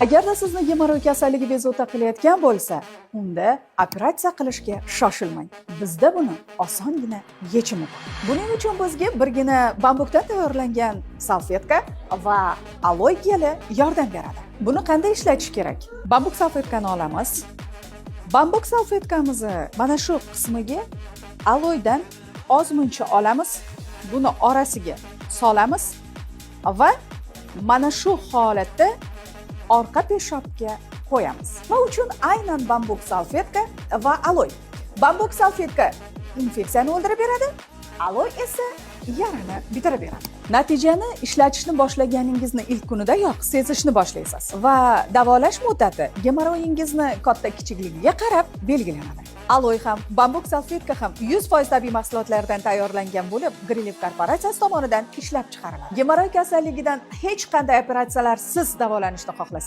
Agarda sizni gemoroy kasalligi bezovta qilayotgan bo'lsa, unda operatsiya qilishga shoshilmang. Bizda buni osongina yechimi bor. Buning uchun bizga birgina bambukdan tayyorlangan salfetka va aloe geli yordam beradi. Buni qanday ishlatish kerak? Bambuk salfetkani olamiz. Bambuk salfetkamizni mana shu qismiga aloedan ozmuncha olamiz. Buni orasiga solamiz va mana shu holatda orqa peshobga qo'yamiz. Nima uchun aynan bambuk salfetka va aloe? Bambuk salfetka infeksiyani o'ldirib beradi, aloe esa yarani bitirib beradi. Natijani ishlatishni boshlaganingizni ilk kunidayoq sezishni boshlaysiz va davolash muddati gemoroyingizni katta kichikligiga qarab belgilanadi. Aloe ham, bambuk salfetka ham 100% tabiiy mahsulotlardan tayyorlangan bo'lib, Greenleaf korporatsiyasi tomonidan ishlab chiqariladi. Gemoroy kasalligidan hech qanday operatsiyalarsiz davolanishni xohlasangiz